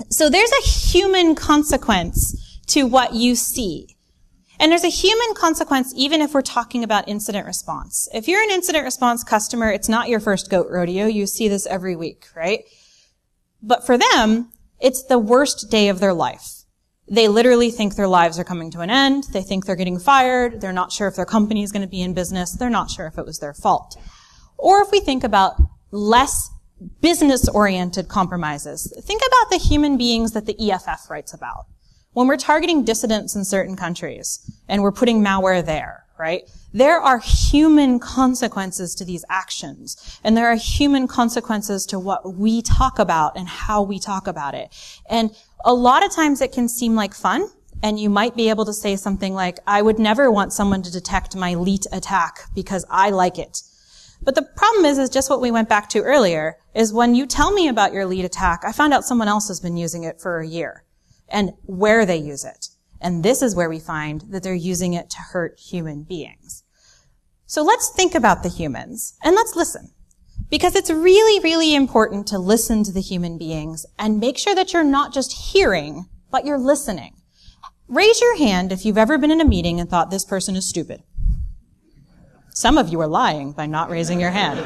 So there's a human consequence to what you see. And there's a human consequence even if we're talking about incident response. If you're an incident response customer, it's not your first goat rodeo. You see this every week, right? But for them, it's the worst day of their life. They literally think their lives are coming to an end. They think they're getting fired. They're not sure if their company is going to be in business. They're not sure if it was their fault. Or if we think about less business-oriented compromises, think about the human beings that the EFF writes about. When we're targeting dissidents in certain countries and we're putting malware there, right? There are human consequences to these actions, and there are human consequences to what we talk about and how we talk about it. And a lot of times it can seem like fun, and you might be able to say something like, I would never want someone to detect my leet attack because I like it. But the problem is just what we went back to earlier, is when you tell me about your leet attack, I find out someone else has been using it for a year. And where they use it. And this is where we find that they're using it to hurt human beings. So let's think about the humans, and let's listen. Because it's really, really important to listen to the human beings and make sure that you're not just hearing, but you're listening. Raise your hand if you've ever been in a meeting and thought this person is stupid. Some of you are lying by not raising your hand.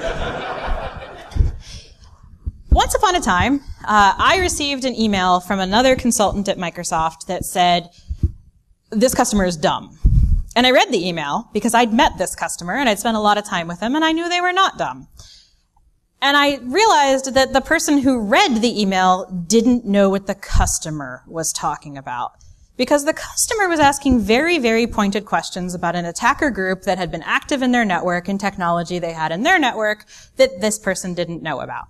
Once upon a time, I received an email from another consultant at Microsoft that said, this customer is dumb. And I read the email because I'd met this customer and I'd spent a lot of time with them and I knew they were not dumb. And I realized that the person who read the email didn't know what the customer was talking about. Because the customer was asking very, very pointed questions about an attacker group that had been active in their network and technology they had in their network that this person didn't know about.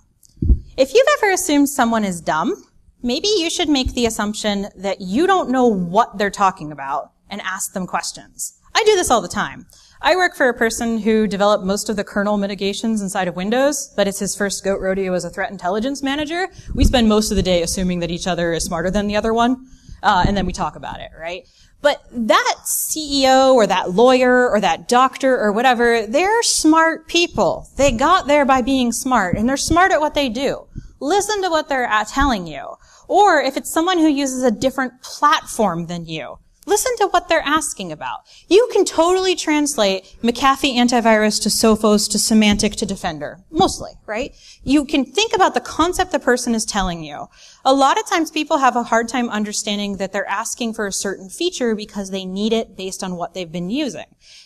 If you've ever assumed someone is dumb, maybe you should make the assumption that you don't know what they're talking about and ask them questions. I do this all the time. I work for a person who developed most of the kernel mitigations inside of Windows, but it's his first goat rodeo as a threat intelligence manager. We spend most of the day assuming that each other is smarter than the other one, and then we talk about it, right? But that CEO or that lawyer or that doctor or whatever, they're smart people. They got there by being smart, and they're smart at what they do. Listen to what they're telling you. Or if it's someone who uses a different platform than you, Listen to what they're asking about. You can totally translate McAfee antivirus to Sophos to Semantic to Defender. Mostly, right? You can think about the concept the person is telling you. A lot of times people have a hard time understanding that they're asking for a certain feature because they need it based on what they've been using.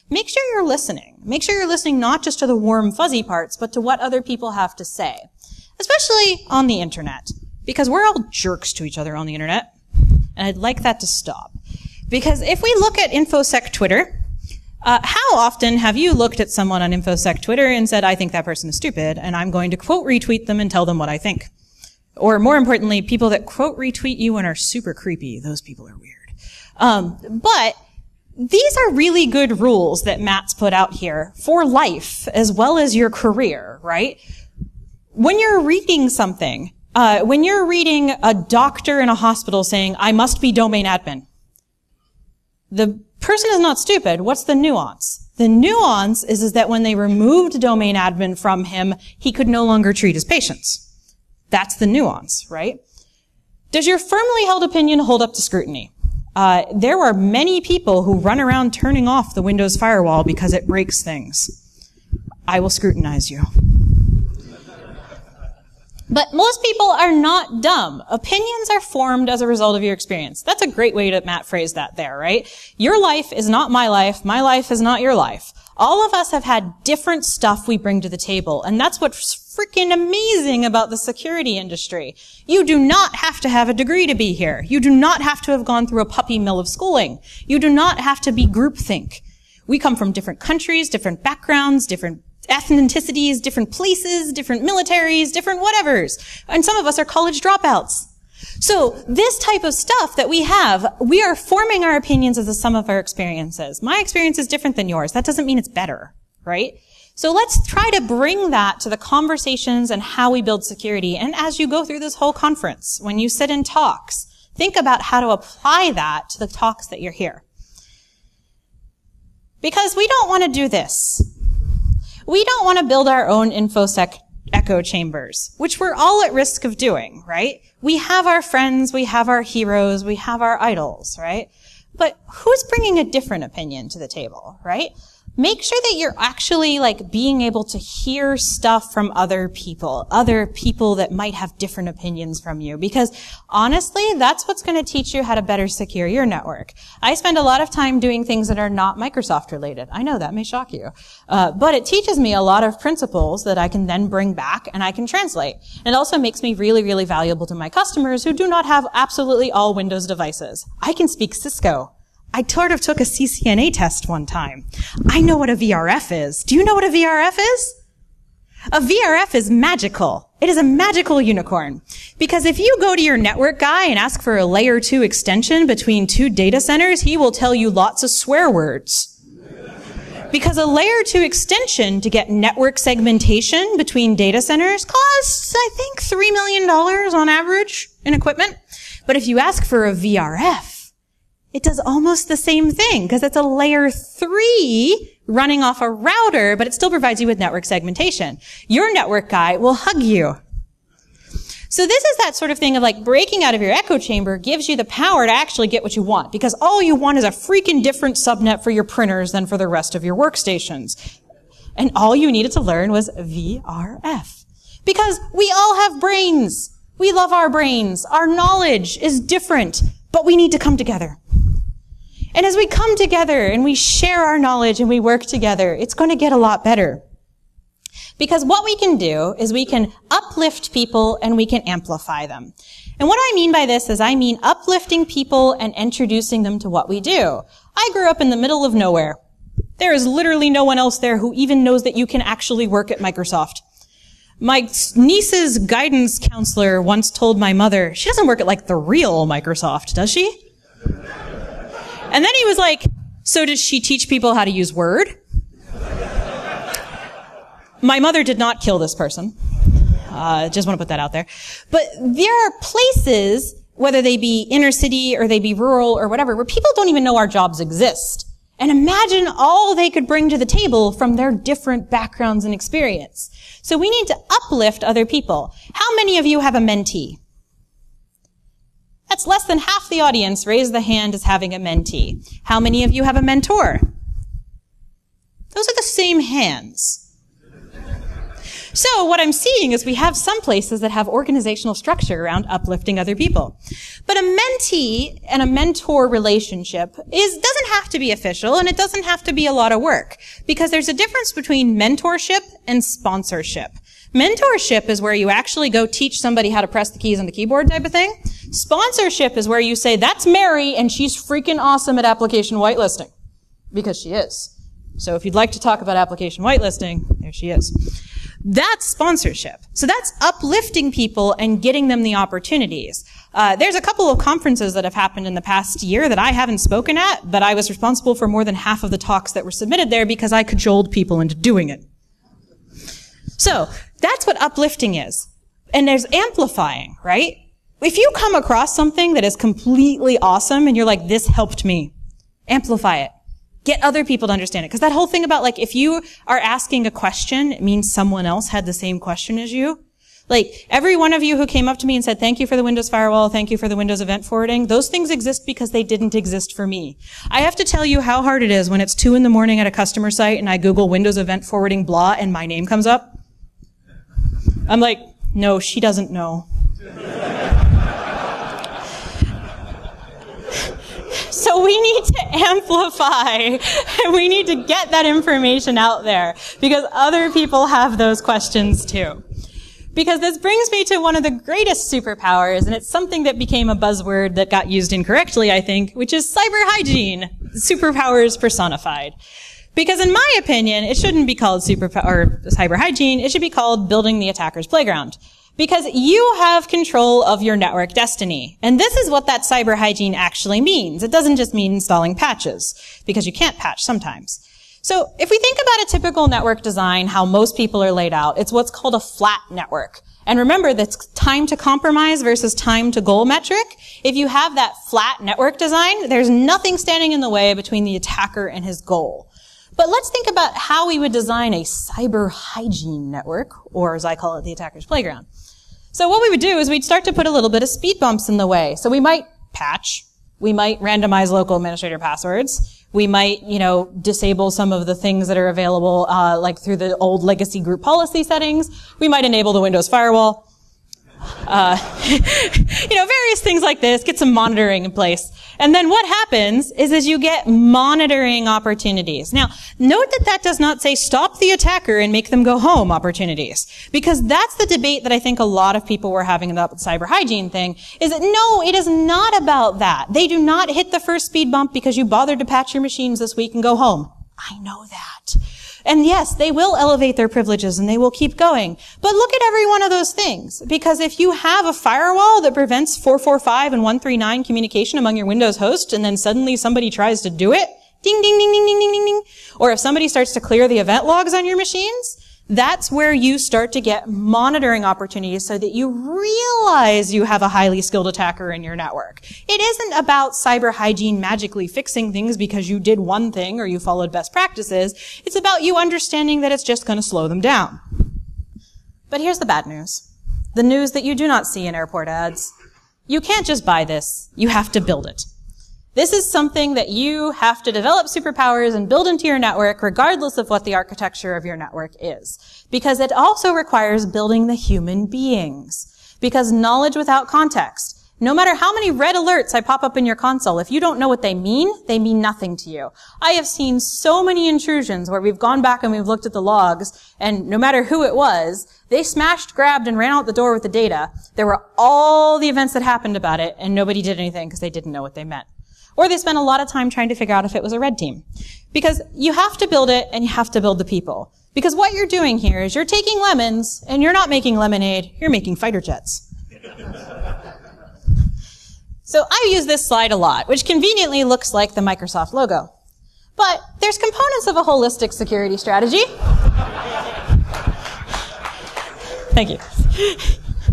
Make sure you're listening. Make sure you're listening not just to the warm, fuzzy parts, but to what other people have to say. Especially on the internet. Because we're all jerks to each other on the internet. And I'd like that to stop. Because if we look at InfoSec Twitter, how often have you looked at someone on InfoSec Twitter and said, I think that person is stupid, and I'm going to quote retweet them and tell them what I think? Or more importantly, people that quote retweet you and are super creepy. Those people are weird. But these are really good rules that Matt's put out here for life as well as your career, right? When you're reading something, when you're reading a doctor in a hospital saying, I must be domain admin, the person is not stupid. What's the nuance? The nuance is that when they removed domain admin from him, he could no longer treat his patients. That's the nuance, right? Does your firmly held opinion hold up to scrutiny? There are many people who run around turning off the Windows firewall because it breaks things. I will scrutinize you. But most people are not dumb. Opinions are formed as a result of your experience. That's a great way to Matt phrase that there, right? Your life is not my life is not your life. All of us have had different stuff we bring to the table, and that's what's freaking amazing about the security industry. You do not have to have a degree to be here. You do not have to have gone through a puppy mill of schooling. You do not have to be groupthink. We come from different countries, different backgrounds, different ethnicities, different places, different militaries, different whatevers. And some of us are college dropouts. So this type of stuff that we have, we are forming our opinions as the sum of our experiences. My experience is different than yours. That doesn't mean it's better, right? So let's try to bring that to the conversations and how we build security. And as you go through this whole conference, when you sit in talks, think about how to apply that to the talks that you're here. Because we don't want to do this. We don't want to build our own InfoSec echo chambers, which we're all at risk of doing, right? We have our friends, we have our heroes, we have our idols, right? But who's bringing a different opinion to the table, right? Make sure that you're actually being able to hear stuff from other people that might have different opinions from you. Because honestly, that's what's going to teach you how to better secure your network. I spend a lot of time doing things that are not Microsoft related. I know that may shock you. But it teaches me a lot of principles that I can then bring back and I can translate. And it also makes me really, really valuable to my customers who do not have absolutely all Windows devices. I can speak Cisco. I sort of took a CCNA test one time. I know what a VRF is. Do you know what a VRF is? A VRF is magical. It is a magical unicorn. Because if you go to your network guy and ask for a layer 2 extension between 2 data centers, he will tell you lots of swear words. Because a layer 2 extension to get network segmentation between data centers costs, I think, $3 million on average in equipment. But if you ask for a VRF, it does almost the same thing because it's a layer 3 running off a router, but it still provides you with network segmentation. Your network guy will hug you. So this is that sort of thing of breaking out of your echo chamber gives you the power to actually get what you want because all you want is a freaking different subnet for your printers than for the rest of your workstations. And all you needed to learn was VRF. Because we all have brains. We love our brains. Our knowledge is different, but we need to come together. And as we come together and we share our knowledge and we work together, it's going to get a lot better. Because what we can do is we can uplift people and we can amplify them. And what I mean by this is I mean uplifting people and introducing them to what we do. I grew up in the middle of nowhere. There is literally no one else there who even knows that you can actually work at Microsoft. My niece's guidance counselor once told my mother, she doesn't work at the real Microsoft, does she? And then he was like, so does she teach people how to use Word? My mother did not kill this person. Just want to put that out there. But there are places, whether they be inner city or they be rural or whatever, where people don't even know our jobs exist. And imagine all they could bring to the table from their different backgrounds and experience. So we need to uplift other people. How many of you have a mentee? That's less than half the audience raise the hand as having a mentee. How many of you have a mentor? Those are the same hands. So what I'm seeing is we have some places that have organizational structure around uplifting other people. But a mentee and a mentor relationship doesn't have to be official, and it doesn't have to be a lot of work, because there's a difference between mentorship and sponsorship. Mentorship is where you actually go teach somebody how to press the keys on the keyboard type of thing. Sponsorship is where you say, that's Mary, and she's freaking awesome at application whitelisting. Because she is. So if you'd like to talk about application whitelisting, there she is. That's sponsorship. So that's uplifting people and getting them the opportunities. There's a couple of conferences that have happened in the past year that I haven't spoken at, but I was responsible for more than half of the talks that were submitted there because I cajoled people into doing it. So that's what uplifting is. And there's amplifying, right? If you come across something that is completely awesome and you're like, this helped me, amplify it. Get other people to understand it. Because that whole thing about, like, if you are asking a question, it means someone else had the same question as you. Like, every one of you who came up to me and said, thank you for the Windows firewall, thank you for the Windows event forwarding, those things exist because they didn't exist for me. I have to tell you how hard it is when it's 2 a.m. at a customer site and I Google Windows event forwarding blah and my name comes up. I'm like, no, she doesn't know. So we need to amplify. We need to get that information out there because other people have those questions too. Because this brings me to one of the greatest superpowers, and it's something that became a buzzword that got used incorrectly, I think, which is cyber hygiene. Superpowers personified. Because in my opinion, it shouldn't be called cyber hygiene. It should be called building the attacker's playground. Because you have control of your network destiny. And this is what that cyber hygiene actually means. It doesn't just mean installing patches, because you can't patch sometimes. So if we think about a typical network design, how most people are laid out, it's what's called a flat network. And remember, that's time to compromise versus time to goal metric. If you have that flat network design, there's nothing standing in the way between the attacker and his goal. But let's think about how we would design a cyber hygiene network, or as I call it, the attacker's playground. So what we would do is we'd start to put a little bit of speed bumps in the way. So we might patch, we might randomize local administrator passwords, we might, disable some of the things that are available, like through the old legacy group policy settings. We might enable the Windows firewall. Various things like this, get some monitoring in place. And then what happens is you get monitoring opportunities. Now, note that does not say stop the attacker and make them go home opportunities. Because that's the debate that I think a lot of people were having about the cyber hygiene thing, is that no, it is not about that. They do not hit the first speed bump because you bothered to patch your machines this week and go home. I know that. And yes, they will elevate their privileges and they will keep going. But look at every one of those things. Because if you have a firewall that prevents 445 and 139 communication among your Windows host, and then suddenly somebody tries to do it, ding, ding, ding, ding, ding, ding, ding, ding. Or if somebody starts to clear the event logs on your machines, that's where you start to get monitoring opportunities so that you realize you have a highly skilled attacker in your network. It isn't about cyber hygiene magically fixing things because you did one thing or you followed best practices. It's about you understanding that it's just going to slow them down. But here's the bad news. The news that you do not see in airport ads. You can't just buy this. You have to build it. This is something that you have to develop superpowers and build into your network regardless of what the architecture of your network is. Because it also requires building the human beings. Because knowledge without context, no matter how many red alerts I pop up in your console, if you don't know what they mean nothing to you. I have seen so many intrusions where we've gone back and we've looked at the logs, and no matter who it was, they smashed, grabbed, and ran out the door with the data. There were all the events that happened about it, and nobody did anything because they didn't know what they meant. Or they spent a lot of time trying to figure out if it was a red team. Because you have to build it and you have to build the people. Because what you're doing here is you're taking lemons and you're not making lemonade, you're making fighter jets. So I use this slide a lot, which conveniently looks like the Microsoft logo. But there's components of a holistic security strategy. Thank you.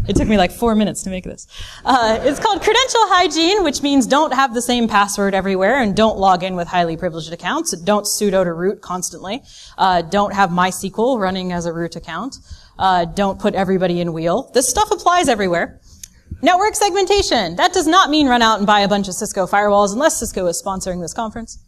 It took me like 4 minutes to make this. It's called credential hygiene, which means don't have the same password everywhere and don't log in with highly privileged accounts. Don't sudo to root constantly. Don't have MySQL running as a root account. Don't put everybody in wheel. This stuff applies everywhere. Network segmentation. That does not mean run out and buy a bunch of Cisco firewalls unless Cisco is sponsoring this conference.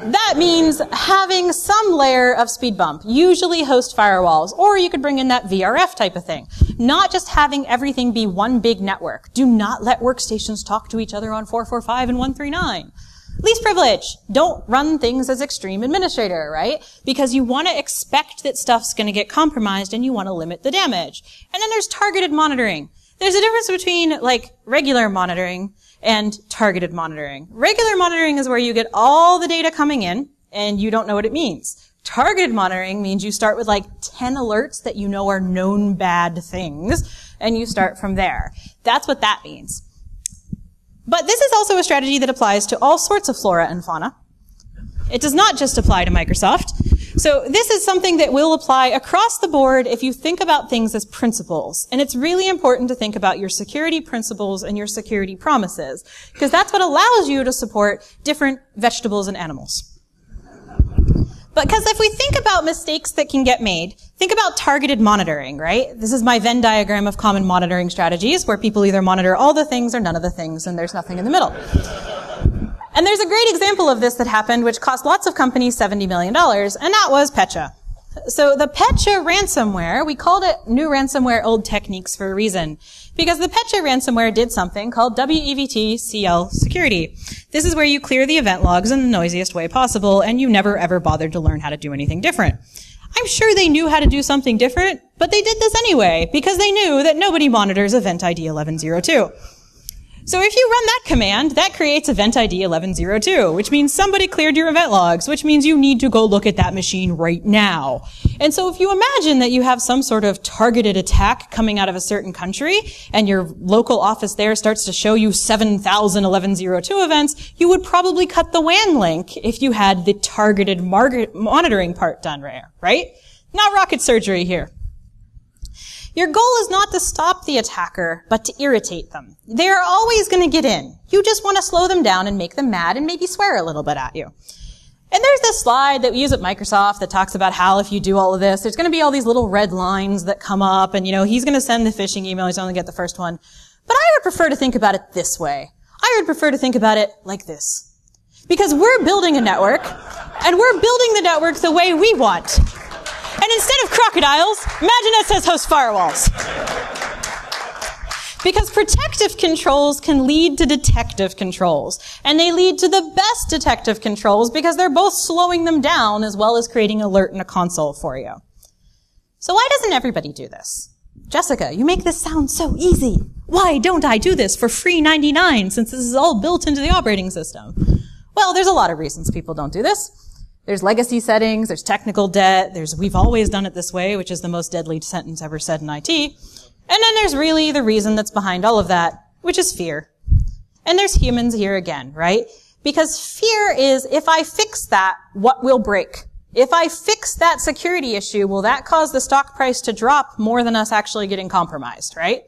That means having some layer of speed bump, usually host firewalls, or you could bring in that VRF type of thing. Not just having everything be one big network. Do not let workstations talk to each other on 445 and 139. Least privilege. Don't run things as extreme administrator, right? Because you want to expect that stuff's going to get compromised and you want to limit the damage. And then there's targeted monitoring. There's a difference between like regular monitoring and targeted monitoring. Regular monitoring is where you get all the data coming in and you don't know what it means. Targeted monitoring means you start with like 10 alerts that you know are known bad things and you start from there. That's what that means. But this is also a strategy that applies to all sorts of flora and fauna. It does not just apply to Microsoft. So this is something that will apply across the board if you think about things as principles. And it's really important to think about your security principles and your security promises, because that's what allows you to support different vegetables and animals. Because if we think about mistakes that can get made, think about targeted monitoring, right? This is my Venn diagram of common monitoring strategies, where people either monitor all the things or none of the things, and there's nothing in the middle. And there's a great example of this that happened, which cost lots of companies $70 million, and that was Petya. So the Petya ransomware, we called it new ransomware, old techniques for a reason. Because the Petya ransomware did something called WEVT-CL security. This is where you clear the event logs in the noisiest way possible, and you never ever bothered to learn how to do anything different. I'm sure they knew how to do something different, but they did this anyway, because they knew that nobody monitors Event ID 1102. So if you run that command, that creates Event ID 1102, which means somebody cleared your event logs, which means you need to go look at that machine right now. And so if you imagine that you have some sort of targeted attack coming out of a certain country, and your local office there starts to show you 7,000 1102 events, you would probably cut the WAN link if you had the targeted monitoring part done right? Not rocket surgery here. Your goal is not to stop the attacker, but to irritate them. They are always going to get in. You just want to slow them down and make them mad and maybe swear a little bit at you. And there's this slide that we use at Microsoft that talks about how if you do all of this, there's going to be all these little red lines that come up, and he's going to send the phishing email, he's only get the first one. But I would prefer to think about it this way. I would prefer to think about it like this. Because we're building a network, and we're building the network the way we want. And instead of crocodiles, imagine it says host firewalls. Because protective controls can lead to detective controls. And they lead to the best detective controls because they're both slowing them down as well as creating alert in a console for you. So why doesn't everybody do this? Jessica, you make this sound so easy. Why don't I do this for free 99 since this is all built into the operating system? Well, there's a lot of reasons people don't do this. There's legacy settings, there's technical debt, there's we've always done it this way, which is the most deadly sentence ever said in IT. And then there's really the reason that's behind all of that, which is fear. And there's humans here again, right? Because fear is, if I fix that, what will break? If I fix that security issue, will that cause the stock price to drop more than us actually getting compromised, right?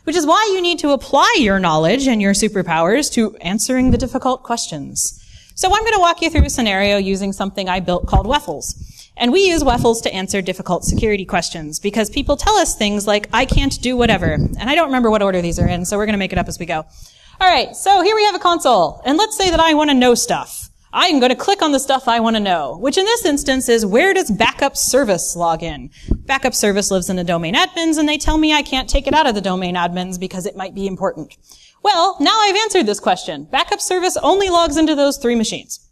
Which is why you need to apply your knowledge and your superpowers to answering the difficult questions. So I'm going to walk you through a scenario using something I built called Weffles. And we use Weffles to answer difficult security questions because people tell us things like, I can't do whatever. And I don't remember what order these are in, so we're going to make it up as we go. All right, so here we have a console. And let's say that I want to know stuff. I'm going to click on the stuff I want to know, which in this instance is, where does backup service log in? Backup service lives in the domain admins, and they tell me I can't take it out of the domain admins because it might be important. Well, now I've answered this question. Backup service only logs into those 3 machines.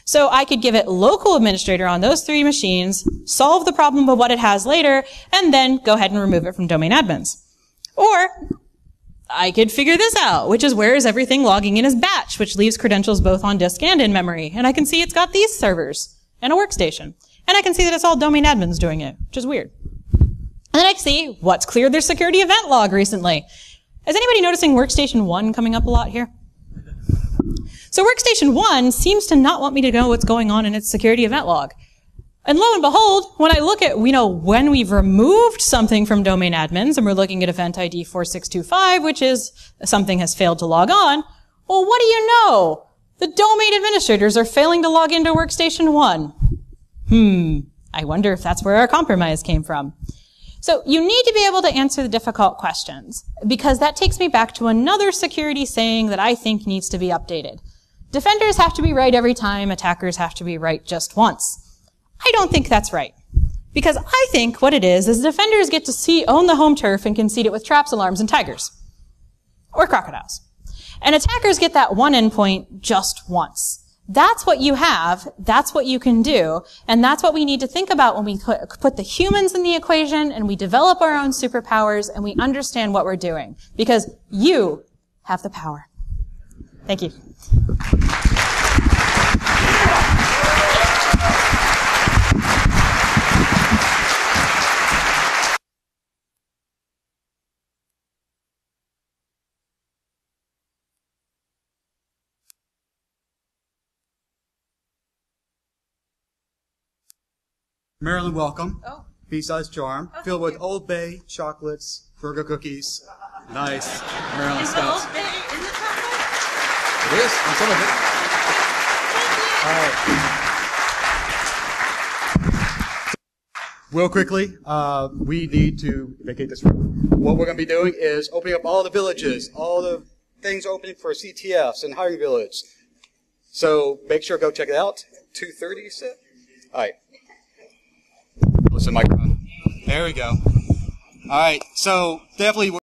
So I could give it local administrator on those 3 machines, solve the problem of what it has later, and then go ahead and remove it from domain admins. Or I could figure this out, which is, where is everything logging in as batch, which leaves credentials both on disk and in memory. And I can see it's got these servers and a workstation. And I can see that it's all domain admins doing it, which is weird. And then I can see what's cleared their security event log recently. Is anybody noticing Workstation 1 coming up a lot here? So Workstation 1 seems to not want me to know what's going on in its security event log. And lo and behold, when I look at, when we've removed something from domain admins, and we're looking at event ID 4625, which is something has failed to log on, well, what do you know? The domain administrators are failing to log into Workstation 1. I wonder if that's where our compromise came from. So you need to be able to answer the difficult questions, because that takes me back to another security saying that I think needs to be updated. Defenders have to be right every time, attackers have to be right just once. I don't think that's right. Because I think what it is defenders get to own the home turf and concede it with traps, alarms, and tigers. Or crocodiles. And attackers get that one endpoint just once. That's what you have, that's what you can do, and that's what we need to think about when we put the humans in the equation and we develop our own superpowers and we understand what we're doing. Because you have the power. Thank you. Marilyn, welcome. Oh. BSidesCharm, Oh, filled thank with you. Old Bay chocolates, burger cookies. Nice. Marilyn Is the Scouts. Old Bay in the chocolate? It is, on some of it. All right. Real quickly, we need to vacate this room. What we're going to be doing is opening up all the villages, all the things opening for CTFs and hiring village. So make sure go check it out. 2:30, you said? All right. Listen, microphone. There we go. All right. So definitely.